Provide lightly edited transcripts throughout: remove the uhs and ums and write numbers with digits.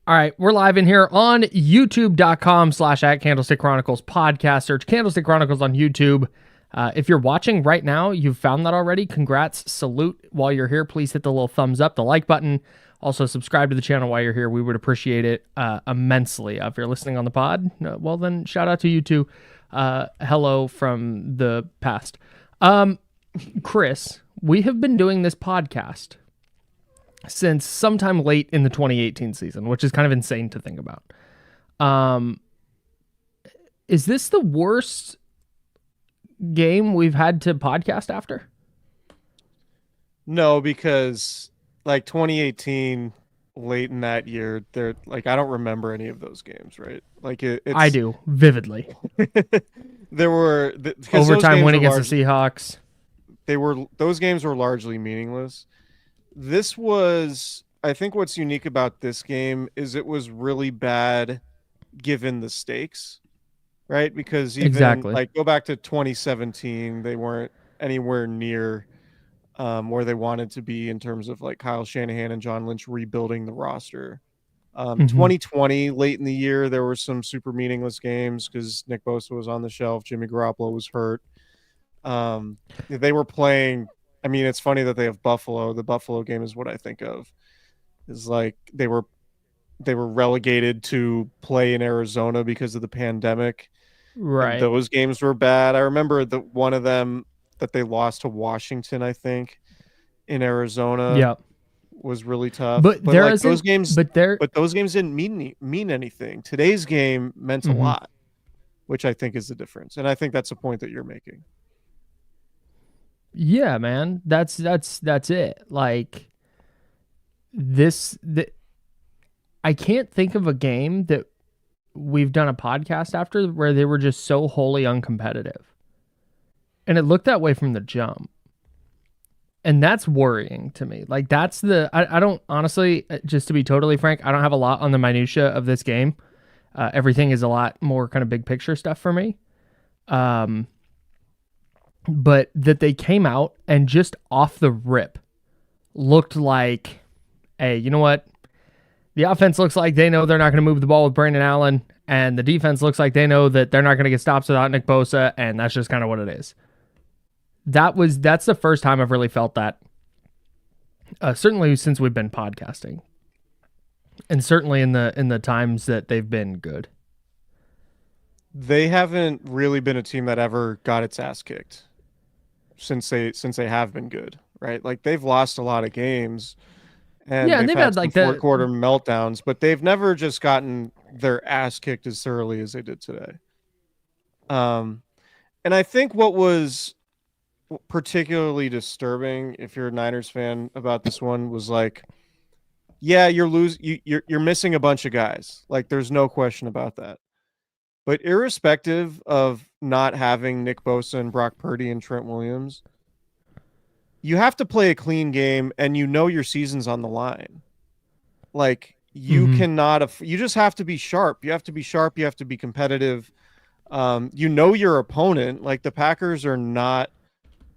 All right, we're live in here on youtube.com/@Candlestick Chronicles podcast. Search Candlestick Chronicles on YouTube. If you're watching right now, you've found that already. Congrats, salute. While you're here, please hit the little thumbs up, the like button. Also, subscribe to the channel while you're here. We would appreciate it immensely. If you're listening on the pod, well, then shout out to you too. Hello from the past. Chris, we have been doing this podcast since sometime late in the 2018 season, which is kind of insane to think about. Is this the worst game we've had to podcast after? No, because like 2018, late in that year, they're like, I don't remember any of those games, right? Like I do vividly. There were overtime win against the Seahawks. Those games were largely meaningless. This was, I think what's unique about this game is it was really bad given the stakes, right? Because even like go back to 2017, they weren't anywhere near where they wanted to be in terms of like Kyle Shanahan and John Lynch rebuilding the roster. 2020, late in the year, there were some super meaningless games because Nick Bosa was on the shelf, Jimmy Garoppolo was hurt. They were playing. I mean, it's funny that they have Buffalo. The Buffalo game is what I think of. Is like they were relegated to play in Arizona because of the pandemic. Right. And those games were bad. I remember one of them that they lost to Washington, I think, in Arizona. Yep. Was really tough. But there like those games didn't mean anything. Today's game meant a lot, which I think is the difference. And I think that's the point that you're making. Yeah, man. That's it. Like I can't think of a game that we've done a podcast after where they were just so wholly uncompetitive. And it looked that way from the jump. And that's worrying to me. Like that's I don't honestly, just to be totally frank, I don't have a lot on the minutia of this game. Everything is a lot more kind of big picture stuff for me. But that they came out and just off the rip looked like, hey, you know what? The offense looks like they know they're not going to move the ball with Brandon Allen, and the defense looks like they know that they're not going to get stops without Nick Bosa, and that's just kind of what it is. That's the first time I've really felt that. Certainly since we've been podcasting, and certainly in the times that they've been good. They haven't really been a team that ever got its ass kicked since they have been good, right? Like they've lost a lot of games, and they've had like fourth quarter meltdowns, but they've never just gotten their ass kicked as thoroughly as they did today. And I think what was particularly disturbing, if you're a Niners fan, about this one was like, yeah, you're missing a bunch of guys. Like there's no question about that. But irrespective of not having Nick Bosa and Brock Purdy and Trent Williams, you have to play a clean game, and you know your season's on the line. Like you cannot. You just have to be sharp. You have to be sharp. You have to be competitive. You know your opponent. Like the Packers are not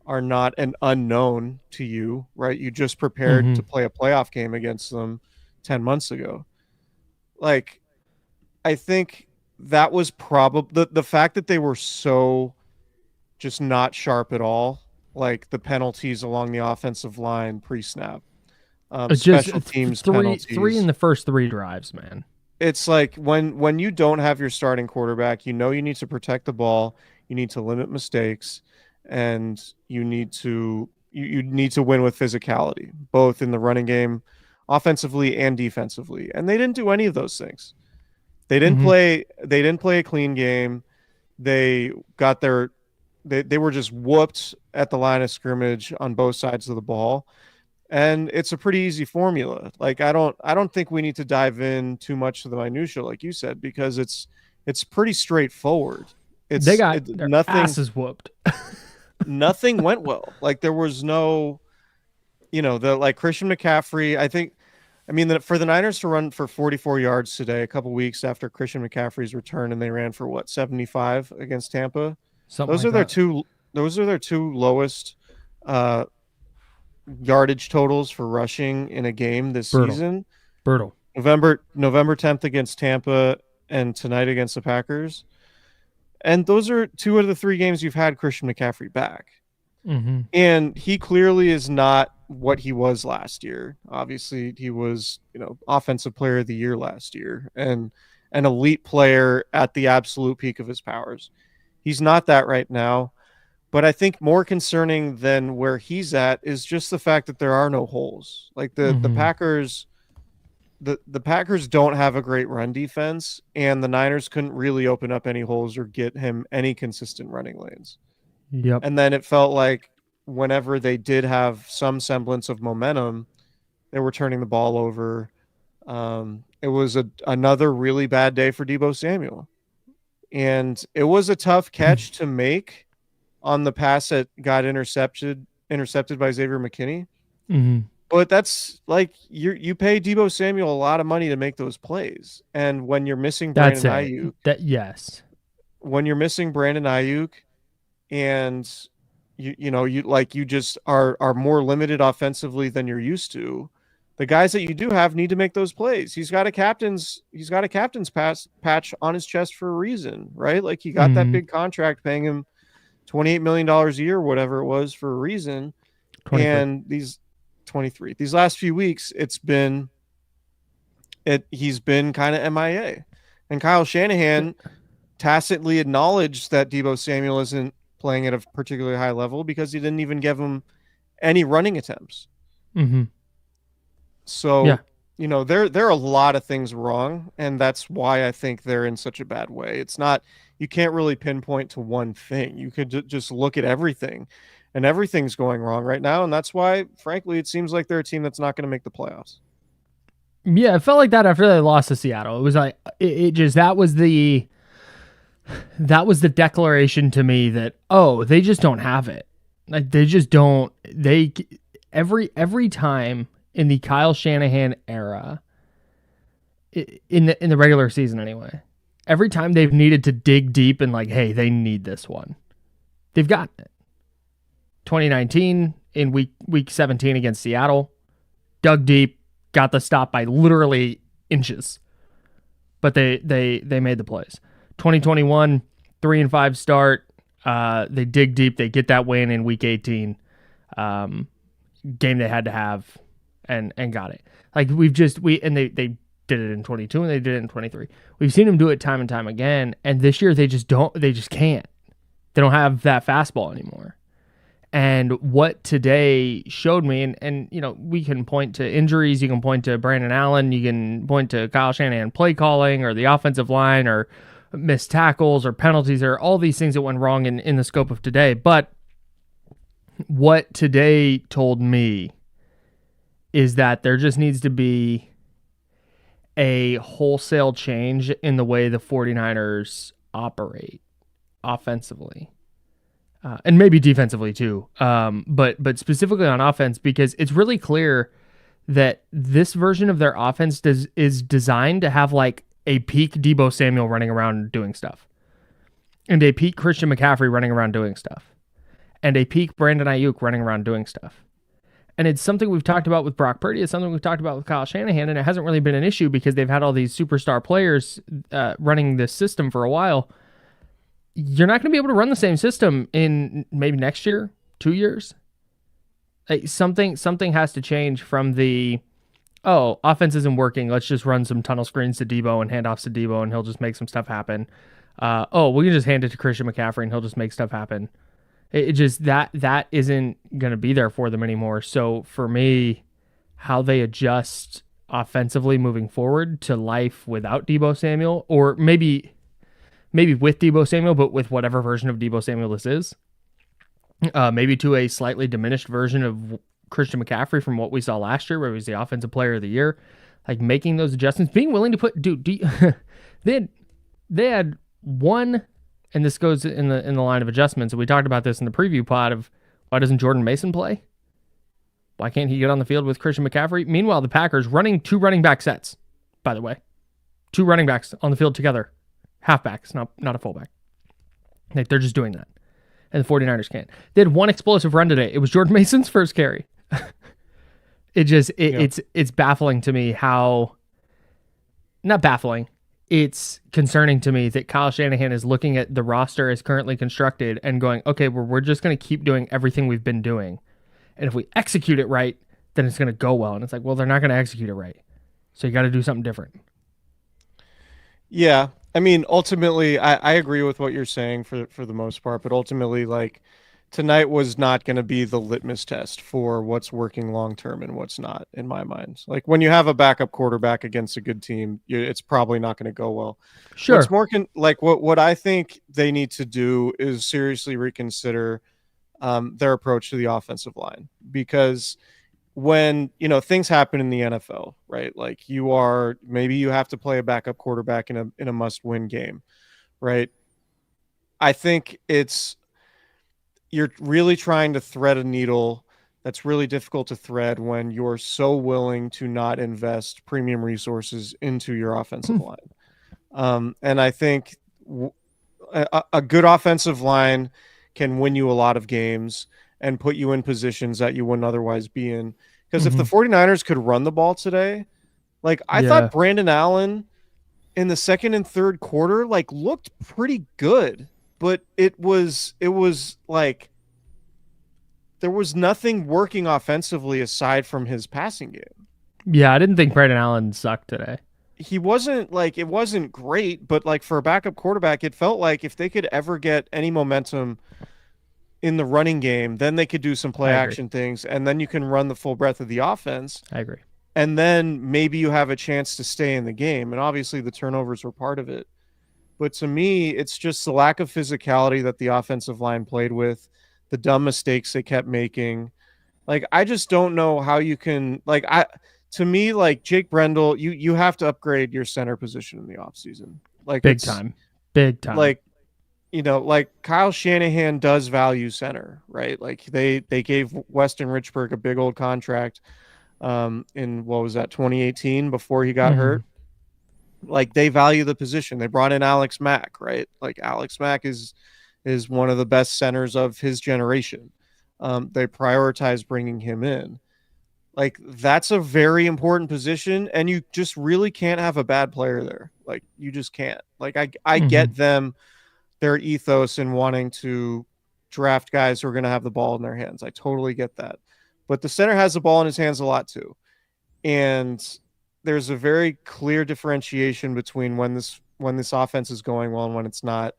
an unknown to you, right? You just prepared to play a playoff game against them 10 months ago. Like, I think that was probably the fact that they were so just not sharp at all, like the penalties along the offensive line pre-snap, special teams penalties. Three in the first 3 drives, man. It's like when you don't have your starting quarterback, you know you need to protect the ball, you need to limit mistakes, and you need to win with physicality, both in the running game, offensively and defensively. And they didn't do any of those things. They didn't play a clean game. They got they were just whooped at the line of scrimmage on both sides of the ball. And it's a pretty easy formula. Like I don't think we need to dive in too much to the minutia, like you said, because it's pretty straightforward. They got their asses whooped. Nothing went well. Like there was no, like Christian McCaffrey. For the Niners to run for 44 yards today, a couple weeks after Christian McCaffrey's return, and they ran for 75 against Tampa. Those are their two lowest yardage totals for rushing in a game this season. Brutal. November 10th against Tampa and tonight against the Packers. And those are 2 of the 3 games you've had Christian McCaffrey back. Mm-hmm. And he clearly is not what he was last year. Obviously, he was, offensive player of the year last year and an elite player at the absolute peak of his powers. He's not that right now. But I think more concerning than where he's at is just the fact that there are no holes. Like the Packers, the Packers don't have a great run defense, and the Niners couldn't really open up any holes or get him any consistent running lanes. Yep. And then it felt like whenever they did have some semblance of momentum, they were turning the ball over. It was another really bad day for Deebo Samuel. And it was a tough catch to make on the pass that got intercepted by Xavier McKinney. Mm-hmm. But that's like you pay Deebo Samuel a lot of money to make those plays. And when you're missing Brandon Ayuk, when you're missing Brandon Ayuk and you just are more limited offensively than you're used to, the guys that you do have need to make those plays. He's got a captain's patch on his chest for a reason, right? Like he got that big contract paying him $28 million a year, whatever it was, for a reason. 23. And these last few weeks, he's been kind of MIA. And Kyle Shanahan tacitly acknowledged that Deebo Samuel isn't playing at a particularly high level because he didn't even give him any running attempts. Mm-hmm. So, there are a lot of things wrong, and that's why I think they're in such a bad way. It's not, you can't really pinpoint to one thing. You could just look at everything, and everything's going wrong right now, and that's why, frankly, it seems like they're a team that's not going to make the playoffs. Yeah, it felt like that after they lost to Seattle. It was like that was the declaration to me that, oh, they just don't have it. Like they just don't. They every time in the Kyle Shanahan era, in the regular season anyway, every time they've needed to dig deep and like, hey, they need this one, they've gotten it. 2019 in week 17 against Seattle, dug deep, got the stop by literally inches, but they made the plays. 2021 3-5 start, they dig deep, they get that win in week 18, game they had to have. And got it. Like they did it in 22 and they did it in 23. We've seen them do it time and time again. And this year they just can't. They don't have that fastball anymore. And what today showed me, and we can point to injuries, you can point to Brandon Allen, you can point to Kyle Shanahan play calling or the offensive line or missed tackles or penalties or all these things that went wrong in the scope of today. But what today told me is that there just needs to be a wholesale change in the way the 49ers operate offensively. And maybe defensively too. But specifically on offense, because it's really clear that this version of their offense is designed to have like a peak Deebo Samuel running around doing stuff, and a peak Christian McCaffrey running around doing stuff, and a peak Brandon Ayuk running around doing stuff. And it's something we've talked about with Brock Purdy. It's something we've talked about with Kyle Shanahan, and it hasn't really been an issue because they've had all these superstar players running this system for a while. You're not going to be able to run the same system in maybe next year, 2 years. Like something has to change from the, offense isn't working, let's just run some tunnel screens to Deebo and handoffs to Deebo and he'll just make some stuff happen. We can just hand it to Christian McCaffrey and he'll just make stuff happen. It just that isn't going to be there for them anymore. So for me, how they adjust offensively moving forward to life without Deebo Samuel, or maybe with Deebo Samuel, but with whatever version of Deebo Samuel this is, maybe to a slightly diminished version of Christian McCaffrey from what we saw last year, where he was the offensive player of the year, like making those adjustments, being willing to put, they had one. And this goes in the line of adjustments. And we talked about this in the preview pod of why doesn't Jordan Mason play? Why can't he get on the field with Christian McCaffrey? Meanwhile, the Packers running 2 running back sets, by the way. 2 running backs on the field together. Halfbacks, not a fullback. Like they're just doing that. And the 49ers can't. They had 1 explosive run today. It was Jordan Mason's first carry. It's baffling to me how not baffling. It's concerning to me that Kyle Shanahan is looking at the roster as currently constructed and going, okay, we're just going to keep doing everything we've been doing. And if we execute it right, then it's going to go well. And it's like, well, they're not going to execute it right. So you got to do something different. Yeah. I mean, ultimately, I agree with what you're saying for the most part, but ultimately, like, tonight was not going to be the litmus test for what's working long term and what's not, in my mind. Like, when you have a backup quarterback against a good team, it's probably not going to go well. Sure. What's more what I think they need to do is seriously reconsider their approach to the offensive line, because when things happen in the NFL, right? Like, maybe you have to play a backup quarterback in a must-win game, right? I think you're really trying to thread a needle that's really difficult to thread when you're so willing to not invest premium resources into your offensive line. And I think a good offensive line can win you a lot of games and put you in positions that you wouldn't otherwise be in. Because if the 49ers could run the ball today, like, I thought Brandon Allen in the second and third quarter, like, looked pretty good, but it was like there was nothing working offensively aside from his passing game. Yeah, I didn't think Brandon Allen sucked today. He wasn't like, it wasn't great, but like, for a backup quarterback, it felt like if they could ever get any momentum in the running game, then they could do some play action things, and then you can run the full breadth of the offense. I agree. And then maybe you have a chance to stay in the game. And obviously the turnovers were part of it. But to me, it's just the lack of physicality that the offensive line played with, the dumb mistakes they kept making. Like, I just don't know how you can, to me, like, Jake Brendel, you have to upgrade your center position in the offseason. Like, big time. Like, like, Kyle Shanahan does value center, right? Like, they gave Weston Richburg a big old contract in, what was that, 2018, before he got hurt. Like, they value the position. They brought in Alex Mack, right? Like, Alex Mack is one of the best centers of his generation. They prioritize bringing him in. Like, that's a very important position, and you just really can't have a bad player there. Like, you just can't. Like, I get their ethos in wanting to draft guys who are going to have the ball in their hands. I totally get that. But the center has the ball in his hands a lot too. And there's a very clear differentiation between when this offense is going well and when it's not.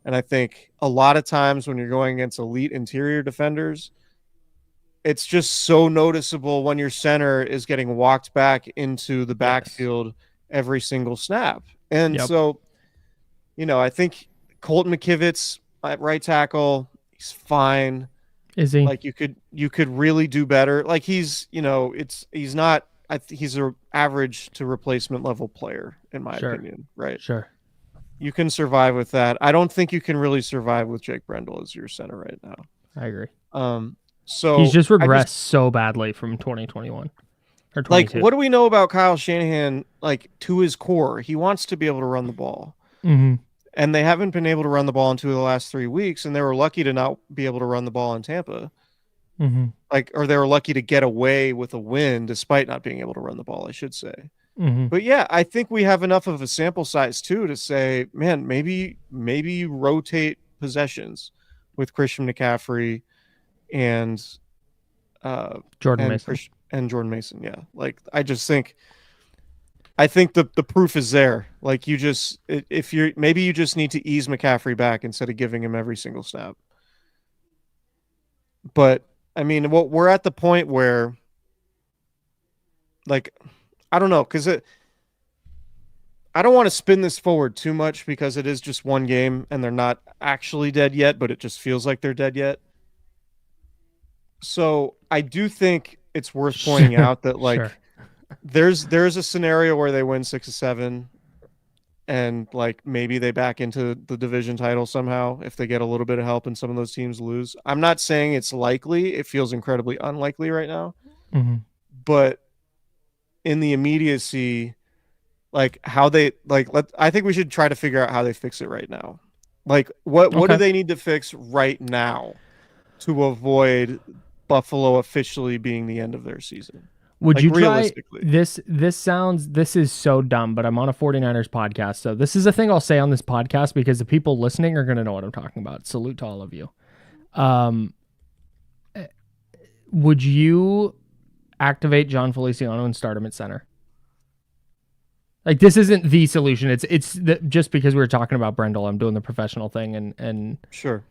And I think a lot of times when you're going against elite interior defenders, it's just so noticeable when your center is getting walked back into the backfield every single snap. And so, I think Colton McKivitz at right tackle, he's fine. Is he? Like, you could really do better. Like, he's not, he's an average to replacement level player, in my opinion, right? Sure. You can survive with that. I don't think you can really survive with Jake Brendel as your center right now. I agree. So he's just regressed so badly from 2021 or 22. Like, what do we know about Kyle Shanahan? Like, to his core, he wants to be able to run the ball. And they haven't been able to run the ball in 2 of the last 3 weeks, and they were lucky to not be able to run the ball in Tampa. Or they were lucky to get away with a win despite not being able to run the ball, I should say. But yeah, I think we have enough of a sample size too to say, man, maybe you rotate possessions with Christian McCaffrey and Jordan Mason. And Jordan Mason. Yeah. Like, I think the proof is there. Like, you just need to ease McCaffrey back instead of giving him every single snap. But I mean, we're at the point where, like, I don't know, because I don't want to spin this forward too much because it is just one game and they're not actually dead yet, but it just feels like they're dead yet. So I do think it's worth pointing out that, like, there's a scenario where they win 6 or 7 and, like, maybe they back into the division title somehow if they get a little bit of help and some of those teams lose. I'm not saying it's likely. It feels incredibly unlikely right now. But in the immediacy, like, how they, like, I think we should try to figure out how they fix it right now. Like, what do they need to fix right now to avoid Buffalo officially being the end of their season? Would Like you try realistically. this? This is so dumb, but I'm on a 49ers podcast. So this is a thing I'll say on this podcast because the people listening are going to know what I'm talking about. Salute to all of you. Um, would you activate John Feliciano and start him at center? Like, this isn't the solution. Just because we were talking about Brendel, I'm doing the professional thing and Sure.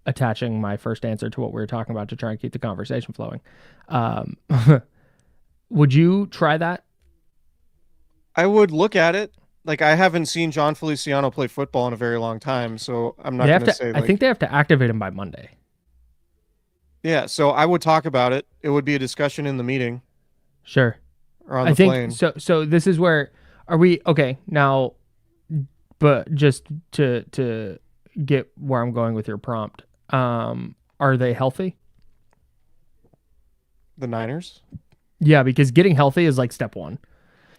Attaching my first answer to what we were talking about to try and keep the conversation flowing. Would you try that? I would look at it. Like, I haven't seen John Feliciano play football in a very long time, so I'm not going to say. I think they have to activate him by Monday. Yeah, so I would talk about it. It would be a discussion in the meeting. Sure. Or on the plane. So this is where are we okay now? But just to get where I'm going with your prompt, are they healthy? The Niners? Yeah, because getting healthy is like step one.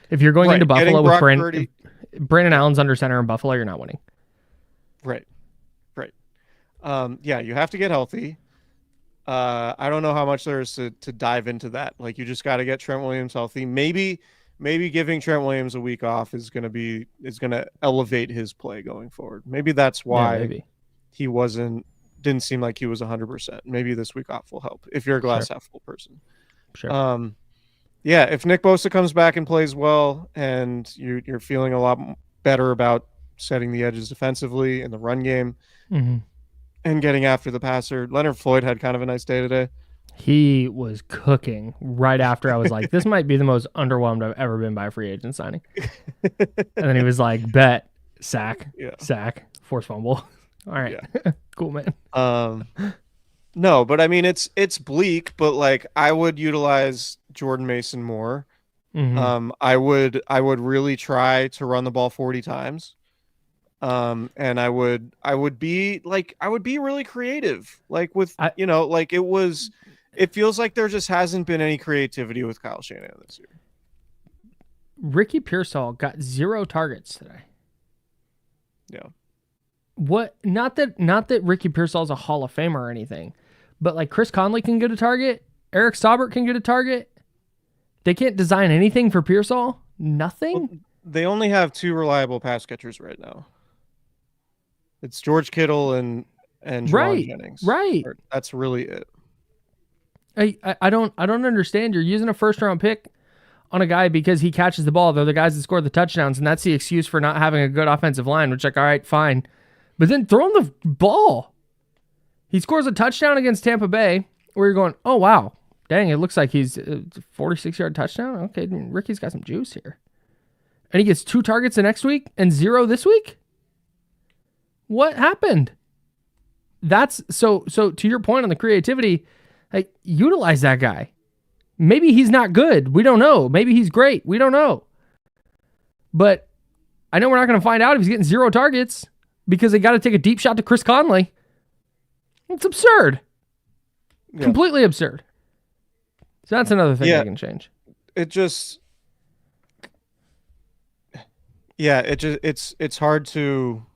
If you're going into Buffalo with Brandon Allen's under center in Buffalo, you're not winning. Right. Yeah, you have to get healthy. I don't know how much there is to dive into that. Like, you just got to get Trent Williams healthy. Maybe giving Trent Williams a week off is going to elevate his play going forward. Maybe that's why he didn't seem like he was 100%. Maybe this week off will help if you're a glass half full person. Sure. Yeah, if Nick Bosa comes back and plays well and you're feeling a lot better about setting the edges defensively in the run game and getting after the passer. Leonard Floyd had kind of a nice day today. He was cooking right after I was like, this might be the most underwhelmed I've ever been by a free agent signing. And then he was like, bet, sack, force fumble. All right. Yeah. Cool, man. No, but I mean, it's bleak, but like, I would utilize Jordan Mason more. I would really try to run the ball 40 times. And I would be really creative, like it feels like there just hasn't been any creativity with Kyle Shanahan this year. Ricky Pearsall got 0 targets today. Yeah. What? Not that Ricky Pearsall is a Hall of Famer or anything, but like Chris Conley can get a target. Eric Saubert can get a target. They can't design anything for Pearsall. Nothing. Well, they only have 2 reliable pass catchers right now. It's George Kittle and Juwan Jennings. Right. That's really it. I don't understand. You're using a first round pick on a guy because he catches the ball. They're the guys that score the touchdowns, and that's the excuse for not having a good offensive line, which, like, all right, fine. But then throw him the ball. He scores a touchdown against Tampa Bay where you're going, oh, wow. Dang, it looks like he's a 46-yard touchdown. Okay, Ricky's got some juice here. And he gets 2 targets the next week and 0 this week? What happened? That's so to your point on the creativity, like, utilize that guy. Maybe he's not good. We don't know. Maybe he's great. We don't know. But I know we're not going to find out if he's getting 0 targets because they got to take a deep shot to Chris Conley. It's absurd. Yeah. Completely absurd. So that's another thing they can change. It's hard to.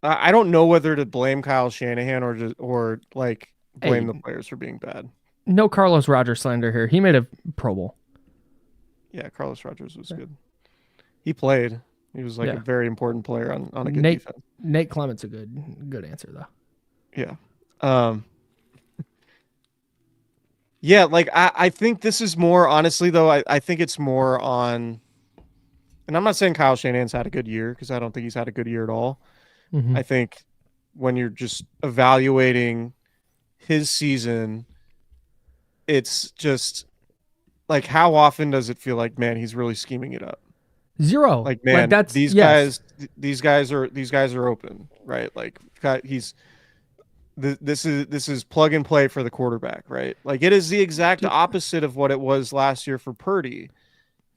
I don't know whether to blame Kyle Shanahan or blame the players for being bad. No Carlos Rogers slander here. He made a Pro Bowl. Yeah, Carlos Rogers was good. He played. He was a very important player on a good defense. Nate Clement's a good answer though. Yeah. Yeah, I think this is more, honestly though, I think it's more on, and I'm not saying Kyle Shanahan's had a good year because I don't think he's had a good year at all. I think when you're just evaluating his season, it's just like, how often does it feel like, man, he's really scheming it up? 0. Like, man, these guys are open, right? Like, this is plug and play for the quarterback, right? Like, it is the exact opposite of what it was last year for Purdy.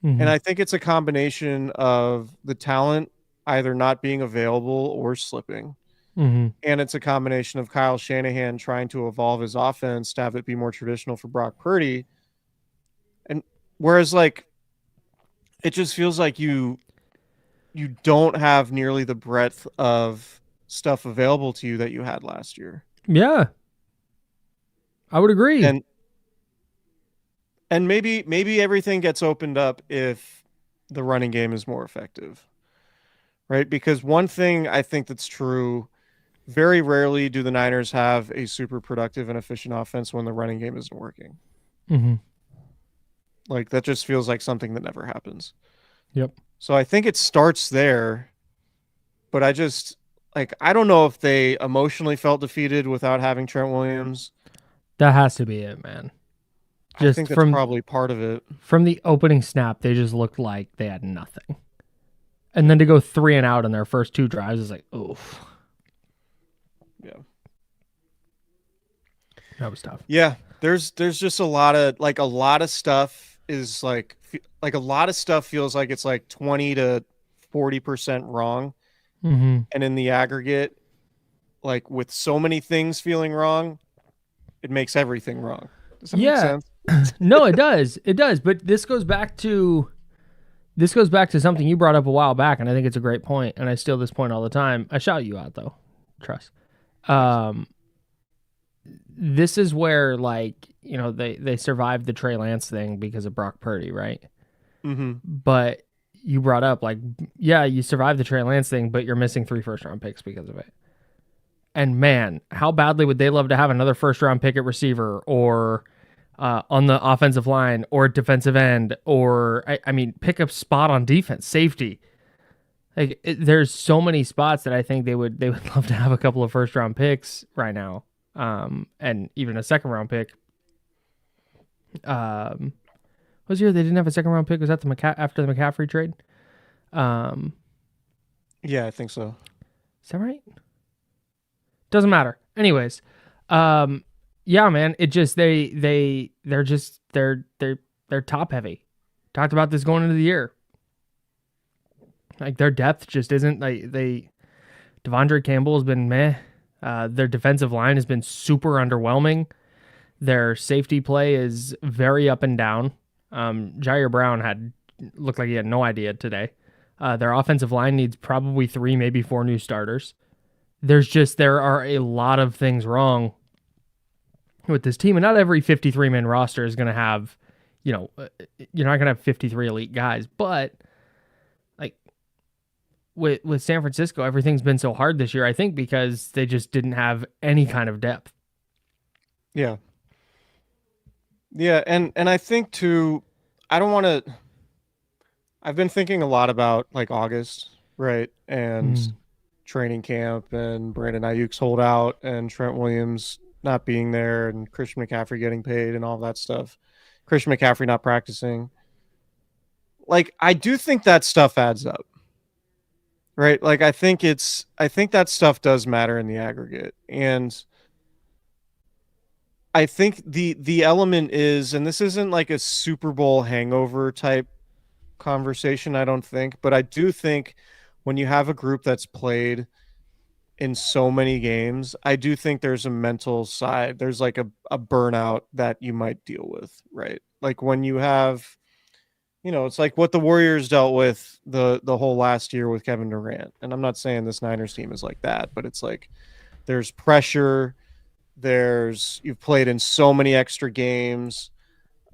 And I think it's a combination of the talent either not being available or slipping. And it's a combination of Kyle Shanahan trying to evolve his offense to have it be more traditional for Brock Purdy. And whereas, like, it just feels like you don't have nearly the breadth of stuff available to you that you had last year. Yeah. I would agree. And And maybe everything gets opened up if the running game is more effective, right? Because one thing I think that's true, very rarely do the Niners have a super productive and efficient offense when the running game isn't working. Mm-hmm. Like that just feels like something that never happens. Yep. So I think it starts there, but I don't know if they emotionally felt defeated without having Trent Williams. That has to be it, man. I Just think that's probably part of it. From the opening snap, they just looked like they had nothing. And then to go 3 and out in their first 2 drives is like, oof. Yeah. That was tough. Yeah. There's just a lot of stuff is like a lot of stuff feels like it's like 20 to 40% wrong. Mm-hmm. And in the aggregate, like with so many things feeling wrong, it makes everything wrong. Does that make sense? No, it does. It does. But this goes back to something you brought up a while back, and I think it's a great point, and I steal this point all the time. I shout you out though. Trust. This is where, like, you know, they survived the Trey Lance thing because of Brock Purdy, right? Mm-hmm. But you brought up, like, yeah, you survived the Trey Lance thing, but you're missing 3 first-round picks because of it. And man, how badly would they love to have another first-round pick at receiver, or on the offensive line, or defensive end, or I mean, pick a spot on defense, safety. Like, there's so many spots that I think they would love to have a couple of first-round picks right now. And even a second-round pick. Was the year they didn't have a second-round pick? Was that after the McCaffrey trade? Yeah, I think so. Is that right? Doesn't matter. Anyways, yeah, man. It just they're top heavy. Talked about this going into the year. Like, their depth just isn't like Devondre Campbell has been meh. Their defensive line has been super underwhelming. Their safety play is very up and down. Jair Brown looked like he had no idea today. Their offensive line needs probably 3, maybe 4 new starters. There are a lot of things wrong with this team, and not every 53-man roster is going to have, you're not going to have 53 elite guys, but like with San Francisco, everything's been so hard this year, I think, because they just didn't have any kind of depth. Yeah. Yeah, and I think too, I've been thinking a lot about like August, right? And training camp and Brandon Ayuk's holdout and Trent Williams not being there and Christian McCaffrey getting paid and all that stuff. Christian McCaffrey not practicing. Like, I do think that stuff adds up. Right? Like, I think that stuff does matter in the aggregate. And I think the element is, and this isn't like a Super Bowl hangover type conversation, I don't think, but I do think when you have a group that's played in so many games, I do think there's a mental side. There's like a burnout that you might deal with, right? Like when you have, it's like what the Warriors dealt with the whole last year with Kevin Durant. And I'm not saying this Niners team is like that, but it's like there's pressure. You've played in so many extra games.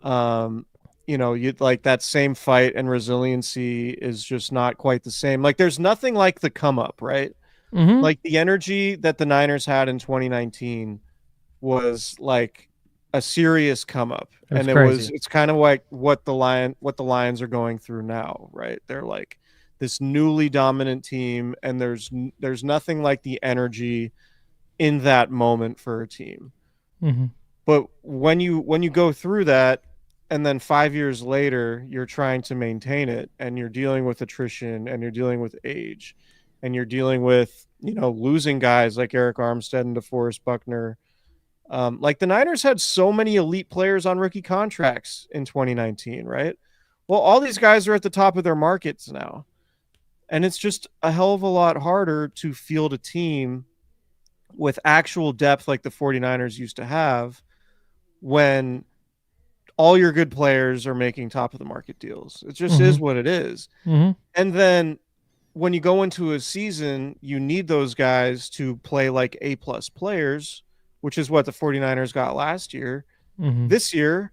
You'd like that same fight and resiliency is just not quite the same. Like there's nothing like the come up, right? Mm-hmm. Like the energy that the Niners had in 2019 was like a serious come up. And it's kind of like what the Lions are going through now, right? They're like this newly dominant team, and there's nothing like the energy in that moment for a team. Mm-hmm. But when you go through that, and then 5 years later, you're trying to maintain it, and you're dealing with attrition, and you're dealing with age, and you're dealing with, losing guys like Eric Armstead and DeForest Buckner. Like the Niners had so many elite players on rookie contracts in 2019, right? Well, all these guys are at the top of their markets now. And it's just a hell of a lot harder to field a team with actual depth like the 49ers used to have when all your good players are making top of the market deals. It just is what it is. Mm-hmm. And then when you go into a season, you need those guys to play like A-plus players, which is what the 49ers got last year. Mm-hmm. This year,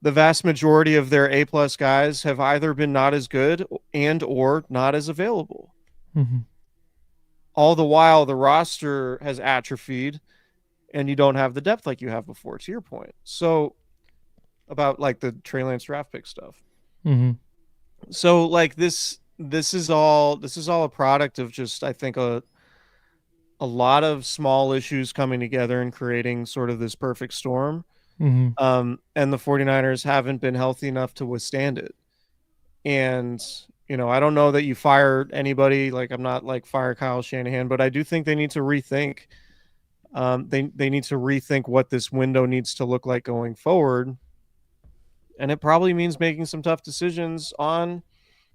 the vast majority of their A+ guys have either been not as good and or not as available. Mm-hmm. All the while, the roster has atrophied, and you don't have the depth like you have before, to your point. So about like the Trey Lance draft pick stuff. Mm-hmm. So like this is all a product of just, I think, a lot of small issues coming together and creating sort of this perfect storm. Mm-hmm. And the 49ers haven't been healthy enough to withstand it. And, I don't know that you fire anybody. Like, I'm not like fire Kyle Shanahan, but I do think they need to rethink. They need to rethink what this window needs to look like going forward. And it probably means making some tough decisions on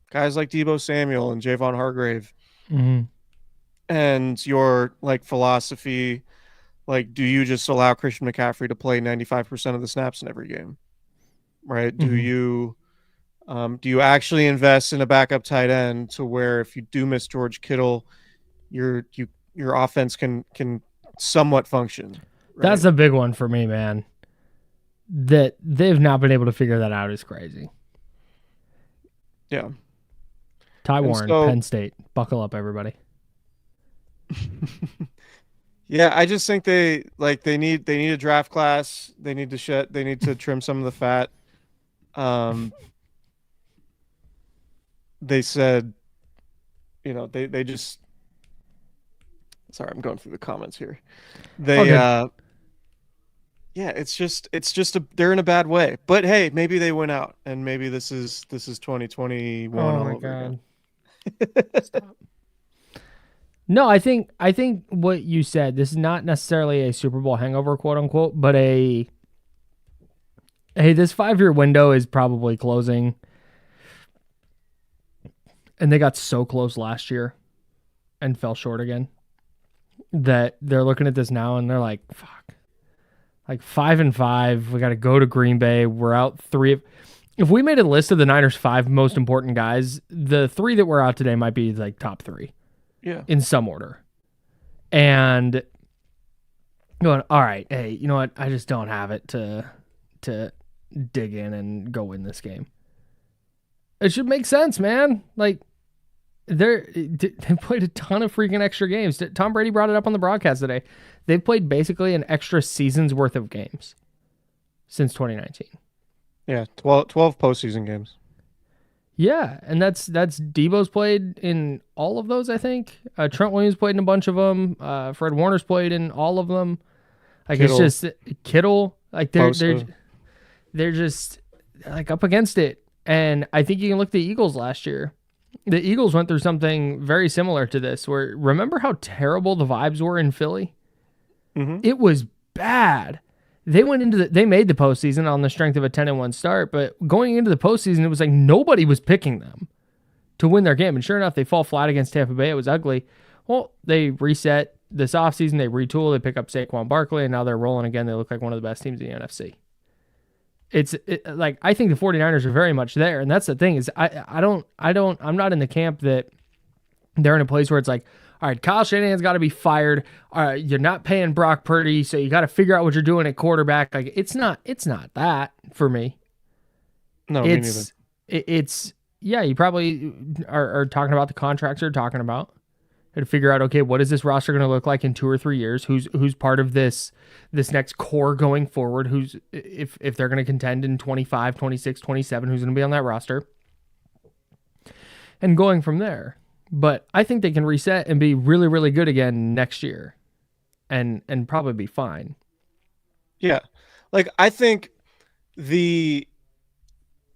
guys like Deebo Samuel and Javon Hargrave. Mm-hmm. And your like philosophy, like, do you just allow Christian McCaffrey to play 95% of the snaps in every game? Right? Mm-hmm. Do you actually invest in a backup tight end to where if you do miss George Kittle, your offense can somewhat function? Right? That's a big one for me, man. That they've not been able to figure that out is crazy. Yeah. Ty Warren, Penn State. Buckle up, everybody. Yeah, I just think they need a draft class. They need to trim some of the fat. They said, they just, sorry, I'm going through the comments here. Yeah, it's just they're in a bad way. But hey, maybe they went out, and maybe this is 2021 all over again. Stop. No, I think what you said, this is not necessarily a Super Bowl hangover, quote unquote, but hey, this 5-year window is probably closing. And they got so close last year and fell short again that they're looking at this now and they're like, fuck. Like 5-5, we got to go to Green Bay. We're out 3. If we made a list of the Niners' 5 most important guys, the 3 that we're out today might be like top 3. Yeah. In some order. And going, all right, hey, you know what? I just don't have it to dig in and go win this game. It should make sense, man. Like, they played a ton of freaking extra games. Tom Brady brought it up on the broadcast today. They've played basically an extra season's worth of games since 2019. Yeah, 12 postseason games. Yeah, and that's Deebo's played in all of those, I think. Trent Williams played in a bunch of them. Fred Warner's played in all of them. Like, Kittle. It's just Kittle. Like, they're just like up against it. And I think you can look at the Eagles last year. The Eagles went through something very similar to this, where remember how terrible the vibes were in Philly? Mm-hmm. It was bad. They made the postseason on the strength of a 10-1 start, but going into the postseason, it was like nobody was picking them to win their game. And sure enough, they fall flat against Tampa Bay. It was ugly. Well, they reset this offseason. They retool. They pick up Saquon Barkley, and now they're rolling again. They look like one of the best teams in the NFC. Like, I think the 49ers are very much there. And that's the thing is I'm not in the camp that they're in a place where it's like, all right, Kyle Shanahan's got to be fired. All right, you're not paying Brock Purdy, so you got to figure out what you're doing at quarterback. Like, it's not that for me. No, me neither. It's you probably are talking about the contracts you're talking about. And to figure out, okay, what is this roster going to look like in 2 or 3 years? Who's part of this next core going forward? Who's if they're going to contend in 25, 26, 27, who's going to be on that roster? And going from there. But I think they can reset and be really, really good again next year and probably be fine. Yeah. Like, I think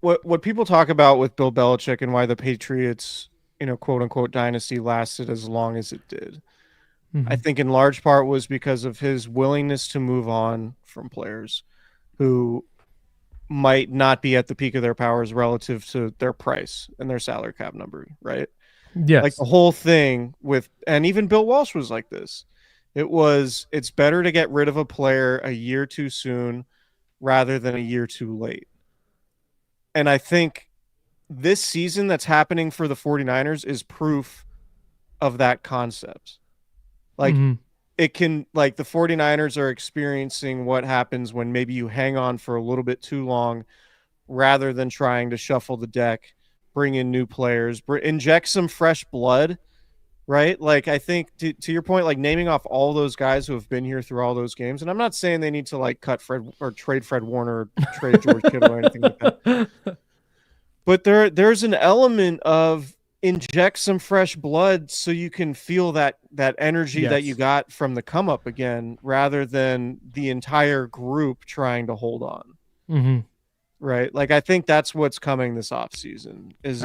what people talk about with Bill Belichick and why the Patriots, quote unquote dynasty lasted as long as it did. Mm-hmm. I think in large part was because of his willingness to move on from players who might not be at the peak of their powers relative to their price and their salary cap number, right? Yes. Like the whole thing and even Bill Walsh was like this. It's better to get rid of a player a year too soon rather than a year too late. And I think this season that's happening for the 49ers is proof of that concept. Like, It can, like, the 49ers are experiencing what happens when maybe you hang on for a little bit too long rather than trying to shuffle the deck, bring in new players, inject some fresh blood, right? Like, I think to your point, like naming off all those guys who have been here through all those games, and I'm not saying they need to like cut Fred or trade Fred Warner or trade George Kittle or anything like that, but there's an element of inject some fresh blood so you can feel that energy that you got from the come up again, rather than the entire group trying to hold on. Mm-hmm. Right. Like, I think that's what's coming this off season is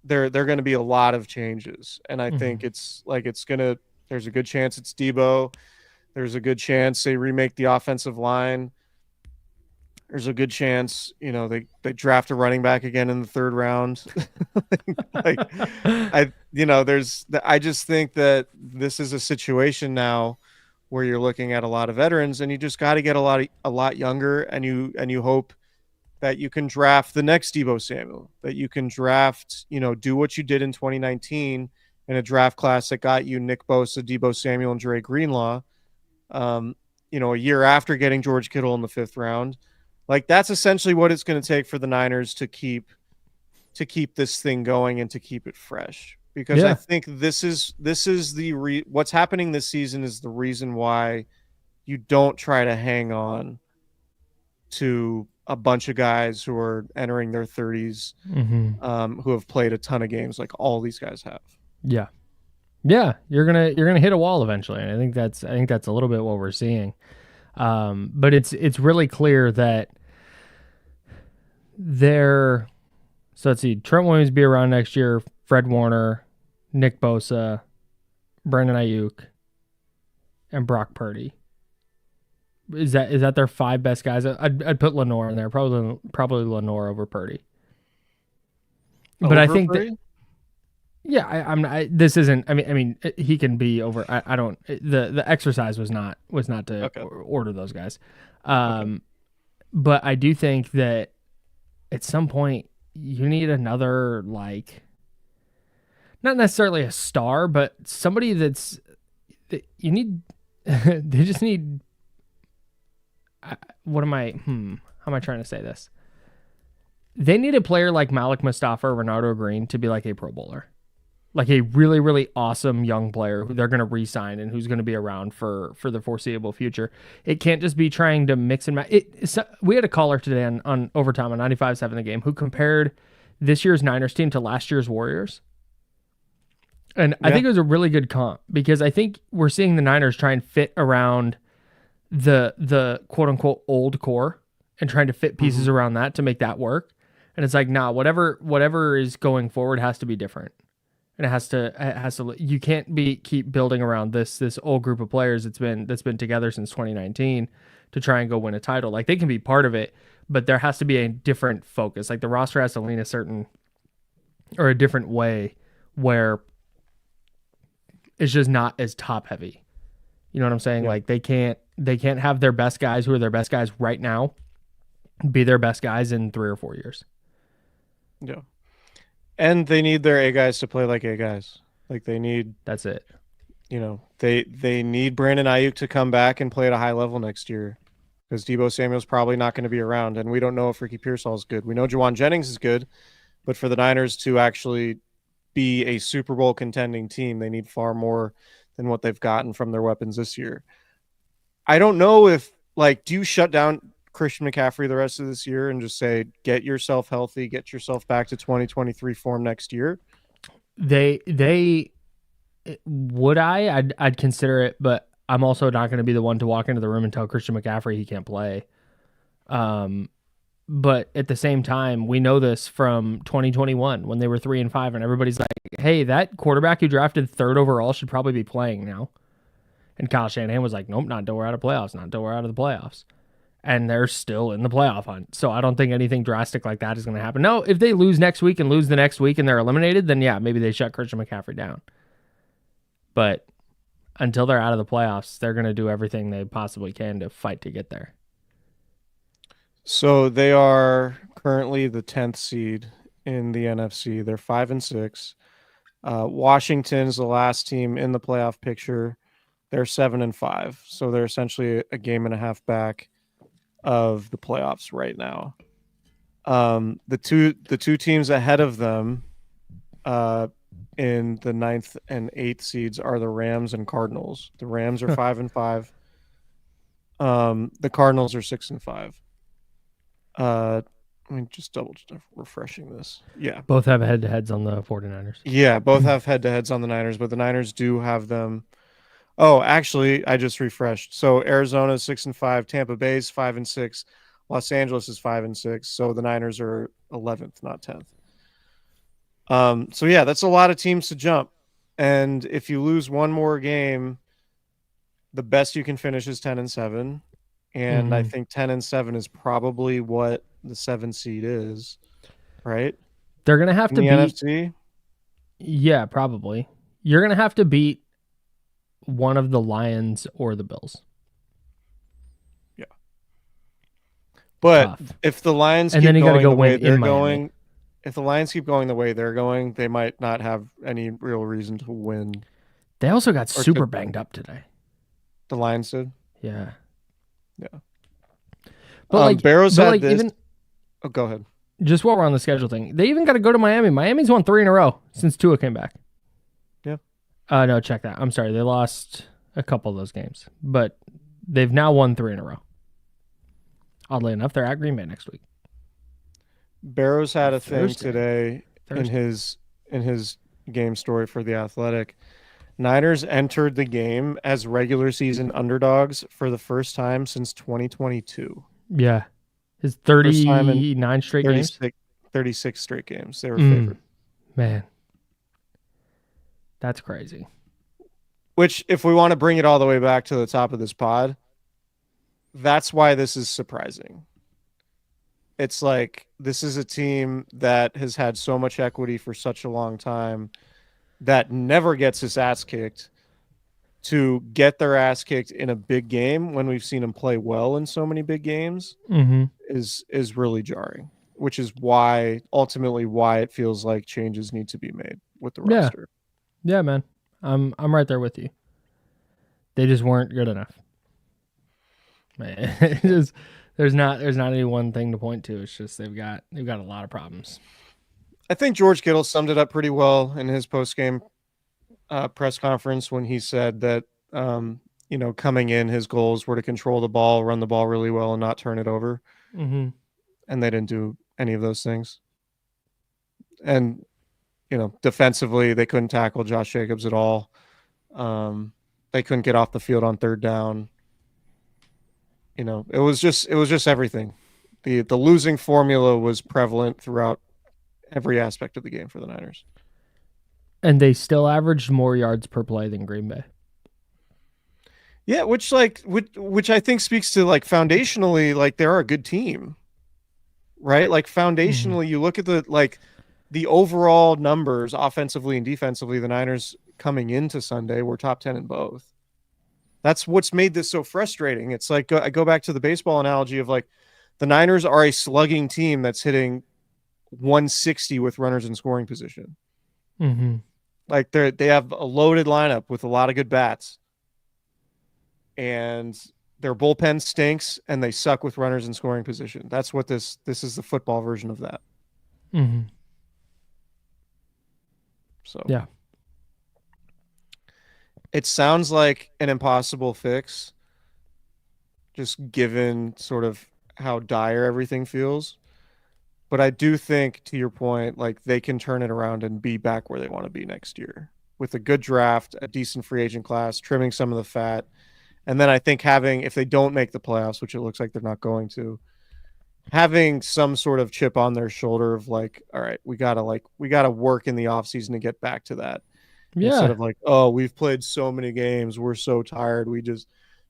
there are going to be a lot of changes. And I think there's a good chance it's Deebo. There's a good chance they remake the offensive line. There's a good chance, they draft a running back again in the third round. I just think that this is a situation now where you're looking at a lot of veterans, and you just got to get a lot younger, and you hope that you can draft the next Deebo Samuel, that you can draft, do what you did in 2019 in a draft class that got you Nick Bosa, Deebo Samuel, and Dre Greenlaw, a year after getting George Kittle in the 5th round. Like, that's essentially what it's going to take for the Niners to keep this thing going and to keep it fresh. Because I think this is what's happening this season is the reason why you don't try to hang on to a bunch of guys who are entering their 30s, who have played a ton of games like all these guys have. Yeah. Yeah, you're gonna hit a wall eventually, and I think that's a little bit what we're seeing. But it's really clear that so let's see, Trent Williams be around next year, Fred Warner, Nick Bosa, Brandon Ayuk, and Brock Purdy. Is that their 5 best guys? I'd put Lenore in there, probably Lenore over Purdy. But I think Purdy? This isn't. I mean, he can be over. I don't. The exercise was not to order those guys. But I do think that at some point you need another, like, not necessarily a star, but somebody that you need. They just need. How am I trying to say this? They need a player like Malik Mustafa or Renardo Green to be like a Pro Bowler. Like a really, really awesome young player who they're going to re-sign and who's going to be around for the foreseeable future. It can't just be trying to mix and match. We had a caller today on Overtime on 95.7 The Game who compared this year's Niners team to last year's Warriors. And I think it was a really good comp because I think we're seeing the Niners try and fit around the quote-unquote old core and trying to fit pieces around that to make that work. And it's like, nah, whatever is going forward has to be different. And it has to. You can't keep building around this old group of players that's been together since 2019 to try and go win a title. Like, they can be part of it, but there has to be a different focus. Like, the roster has to lean a different way where it's just not as top heavy. You know what I'm saying? Yeah. Like, they can't have their best guys who are their best guys right now be their best guys in 3 or 4 years. Yeah. And they need their A guys to play like A guys. Like, they need. That's it. They need Brandon Ayuk to come back and play at a high level next year, because Deebo Samuel's probably not going to be around, and we don't know if Ricky Pearsall is good. We know Juwan Jennings is good, but for the Niners to actually be a Super Bowl contending team, they need far more than what they've gotten from their weapons this year. I don't know if, like, do you shut down Christian McCaffrey the rest of this year and just say, get yourself healthy, get yourself back to 2023 form next year? I'd consider it, but I'm also not going to be the one to walk into the room and tell Christian McCaffrey he can't play. But at the same time, we know this from 2021 when they were 3-5 and everybody's like, hey, that quarterback who drafted 3rd overall should probably be playing now. And Kyle Shanahan was like, nope, not until we're out of playoffs, not until we're out of the playoffs. And they're still in the playoff hunt. So I don't think anything drastic like that is going to happen. No, if they lose next week and lose the next week and they're eliminated, then yeah, maybe they shut Christian McCaffrey down. But until they're out of the playoffs, they're going to do everything they possibly can to fight to get there. So they are currently the 10th seed in the NFC. They're 5-6. Washington's the last team in the playoff picture. They're 7-5. So they're essentially a game and a half back of the playoffs right now. The two teams ahead of them, in the 9th and 8th seeds are the Rams and Cardinals. The Rams are 5-5. The Cardinals are 6-5. Let me just double refreshing this. Yeah. Both have head-to-heads on the 49ers. Yeah, both have head-to-heads on the Niners, but the Niners do have them. Oh, actually, I just refreshed. So Arizona is 6-5, Tampa Bay is 5-6, Los Angeles is 5-6. So the Niners are 11th, not 10th. So yeah, that's a lot of teams to jump. And if you lose one more game, the best you can finish is 10-7. And I think 10-7 is probably what the 7 seed is, right? They're gonna have to beat NFC. Yeah, probably. You're gonna have to beat one of the Lions or the Bills. Yeah. But if the Lions keep going the way they're going, if the Lions keep going the way they're going, they might not have any real reason to win. They also got super banged up today. The Lions did? Yeah. Yeah. But Barrows had this. Oh, go ahead. Just while we're on the schedule thing, they even got to go to Miami. Miami's won 3 in a row since Tua came back. Yeah. No, check that. I'm sorry. They lost a couple of those games, but they've now won 3 in a row. Oddly enough, they're at Green Bay next week. Barrows had a thing today in his game story for The Athletic. Niners entered the game as regular season underdogs for the first time since 2022. Yeah. His 39 straight games? 36 straight games. They were favored. Man. That's crazy. Which, if we want to bring it all the way back to the top of this pod, that's why this is surprising. It's like, this is a team that has had so much equity for such a long time that never gets its ass kicked, to get their ass kicked in a big game when we've seen them play well in so many big games is really jarring, which is ultimately why it feels like changes need to be made with the roster. Yeah, man. I'm right there with you. They just weren't good enough. Man, there's not any one thing to point to. It's just they've got a lot of problems. I think George Kittle summed it up pretty well in his post-game press conference when he said that, coming in, his goals were to control the ball, run the ball really well, and not turn it over. Mm-hmm. And they didn't do any of those things. And, defensively, they couldn't tackle Josh Jacobs at all. They couldn't get off the field on third down. It was just everything. The losing formula was prevalent throughout every aspect of the game for the Niners. And they still averaged more yards per play than Green Bay. Yeah, which I think speaks to, like, foundationally, like, they're a good team, right? Like, foundationally, you look at the overall numbers offensively and defensively, the Niners coming into Sunday were top 10 in both. That's what's made this so frustrating. It's like, I go back to the baseball analogy of, like, the Niners are a slugging team that's hitting 160 with runners in scoring position. Mm-hmm. Like, they have a loaded lineup with a lot of good bats, and their bullpen stinks, and they suck with runners in scoring position. That's what this is, the football version of that. Mm-hmm. So yeah, it sounds like an impossible fix, just given sort of how dire everything feels. But I do think, to your point, like, they can turn it around and be back where they want to be next year with a good draft, a decent free agent class, trimming some of the fat. And then I think if they don't make the playoffs, which it looks like they're not going to, having some sort of chip on their shoulder of, like, all right, we got to work in the offseason to get back to that. Yeah. Instead of, like, oh, we've played so many games, we're so tired,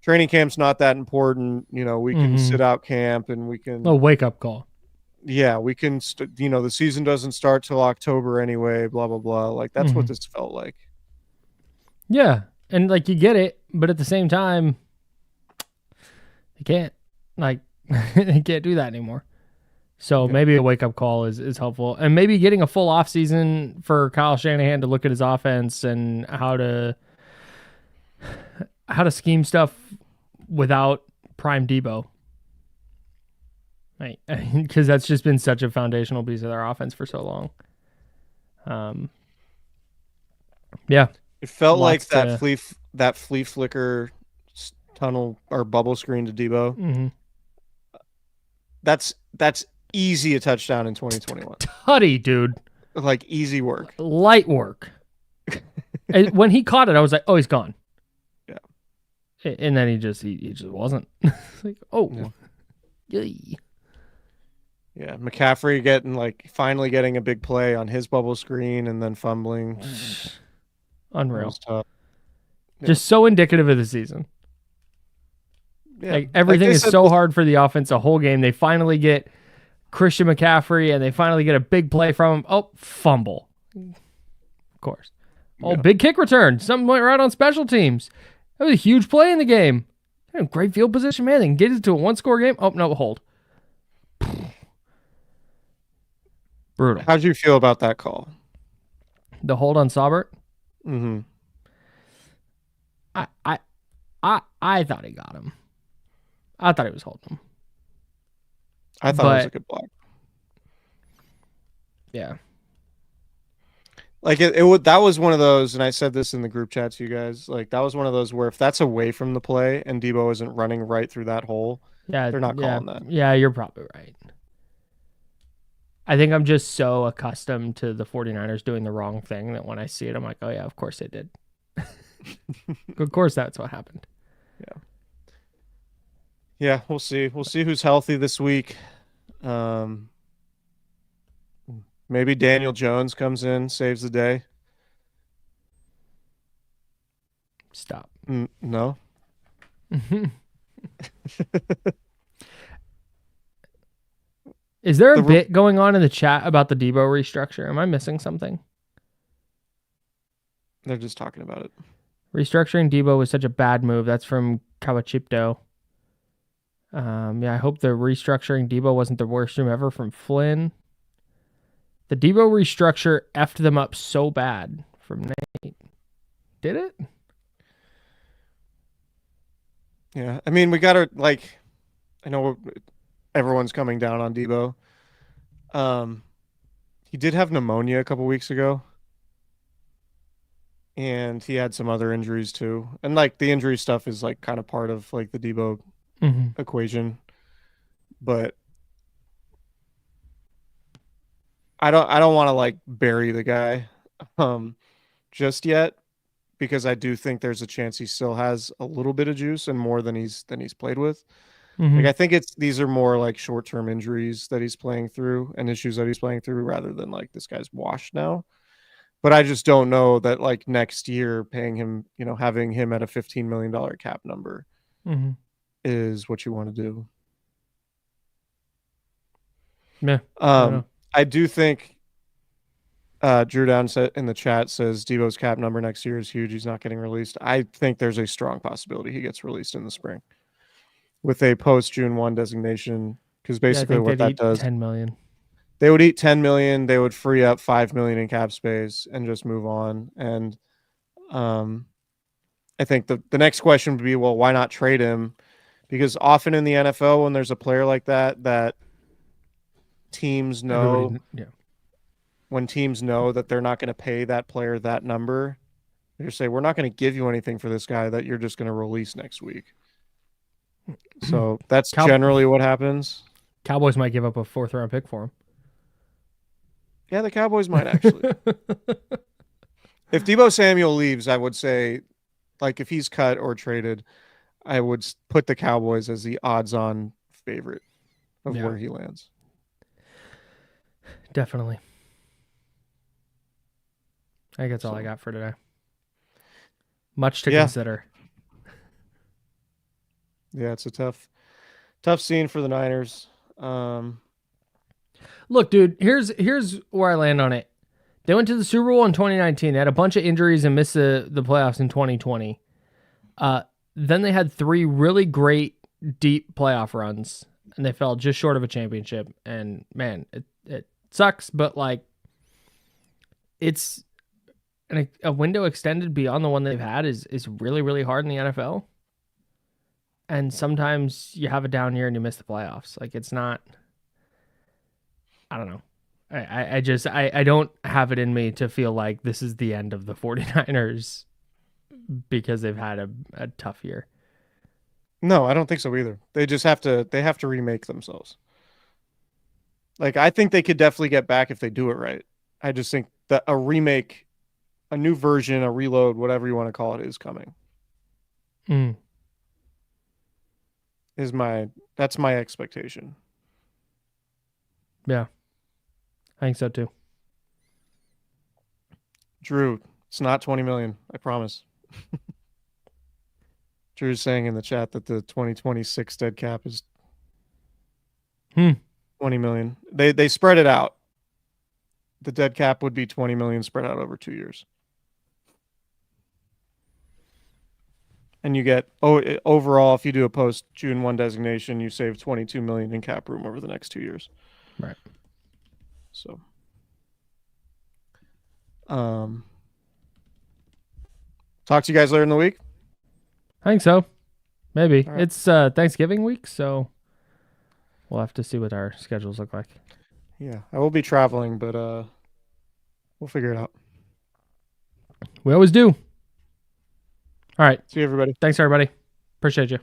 training camp's not that important. We can sit out camp and we can a wake up call. Yeah, we can, the season doesn't start till October anyway, blah, blah, blah. Like, that's what this felt like. Yeah. And, like, you get it, but at the same time, you can't, like, you can't do that anymore. So maybe a wake-up call is helpful. And maybe getting a full offseason for Kyle Shanahan to look at his offense and how to scheme stuff without prime Deebo. Right. Because that's just been such a foundational piece of their offense for so long. Yeah. It felt Lots like to... that flea flicker tunnel or bubble screen to Deebo. Mm-hmm. That's easy a touchdown in 2021. Tutty, dude. Like easy work. Light work. When he caught it, I was like, oh, he's gone. Yeah. And then he just wasn't. Like, oh. Yeah. Yeah. McCaffrey finally getting a big play on his bubble screen and then fumbling. Unreal. Tough. Yeah. Just so indicative of the season. Yeah. Like everything is so hard for the offense the whole game. They finally get Christian McCaffrey and they finally get a big play from him. Oh, fumble. Of course. Oh, big kick return. Something went right on special teams. That was a huge play in the game. Great field position, man. They can get it to a one-score game. Oh, no, hold. Brutal. How'd you feel about that call? The hold on Saubert? Mm-hmm. I thought he got him. I thought he was holding him. I thought it was a good block. Yeah. Like that was one of those, and I said this in the group chat to you guys. Like that was one of those where if that's away from the play and Deebo isn't running right through that hole, they're not calling that. Yeah, you're probably right. I think I'm just so accustomed to the 49ers doing the wrong thing that when I see it, I'm like, oh yeah, of course they did. Of course that's what happened. Yeah. Yeah, we'll see. We'll see who's healthy this week. Maybe Daniel Jones comes in, saves the day. Stop. No. Is there a bit going on in the chat about the Deebo restructure? Am I missing something? They're just talking about it. Restructuring Deebo was such a bad move. That's from Kawachipto. Yeah, I hope the restructuring Deebo wasn't the worst move ever from Flynn. The Deebo restructure effed them up so bad from Nate. Did it? Yeah, I mean, we got to, I know everyone's coming down on Deebo. He did have pneumonia a couple weeks ago. And he had some other injuries too. And the injury stuff is kind of part of the Deebo equation. But I don't want to bury the guy just yet, because I do think there's a chance he still has a little bit of juice and more than he's played with. I think these are more short-term injuries that he's playing through and issues that he's playing through rather than this guy's washed now. But I just don't know that next year paying him, having him at a $15 million cap number is what you want to do. Yeah. I do think Drew Down in the chat says Deebo's cap number next year is huge. He's not getting released. I think there's a strong possibility he gets released in the spring with a post June 1 designation, because basically what that does, $10 million. They would eat 10 million. They would free up 5 million in cap space and just move on. And I think the next question would be, well, why not trade him? Because often in the NFL, when there's a player like that teams know, when teams know that they're not going to pay that player that number, they just say, we're not going to give you anything for this guy that you're just going to release next week. So that's generally what happens. Cowboys might give up a 4th round pick for him. Yeah, the Cowboys might actually. If Deebo Samuel leaves, I would say, if he's cut or traded, I would put the Cowboys as the odds-on favorite of where he lands. Definitely. I think that's all I got for today. Much to consider. Yeah, it's a tough scene for the Niners. Look, dude, here's where I land on it. They went to the Super Bowl in 2019. They had a bunch of injuries and missed the playoffs in 2020. Then they had 3 really great deep playoff runs, and they fell just short of a championship. And man, it sucks, but it's a window extended beyond the one they've had is really, really hard in the NFL. And sometimes you have a down year and you miss the playoffs. It's not I don't know. I don't have it in me to feel like this is the end of the 49ers because they've had a tough year. No, I don't think so either. They just have to remake themselves. Like, I think they could definitely get back if they do it right. I just think that a remake, a new version, a reload, whatever you want to call it, is coming. That's my expectation. Yeah. I think so too. Drew, it's not 20 million, I promise. Drew's saying in the chat that the 2026 dead cap is 20 million. They spread it out. The dead cap would be 20 million spread out over 2 years. And you get overall, if you do a post June 1 designation, you save 22 million in cap room over the next 2 years. Right. So, talk to you guys later in the week. I think so. Maybe. Right. It's Thanksgiving week, so we'll have to see what our schedules look like. Yeah, I will be traveling, but we'll figure it out. We always do. All right. See you, everybody. Thanks, everybody. Appreciate you.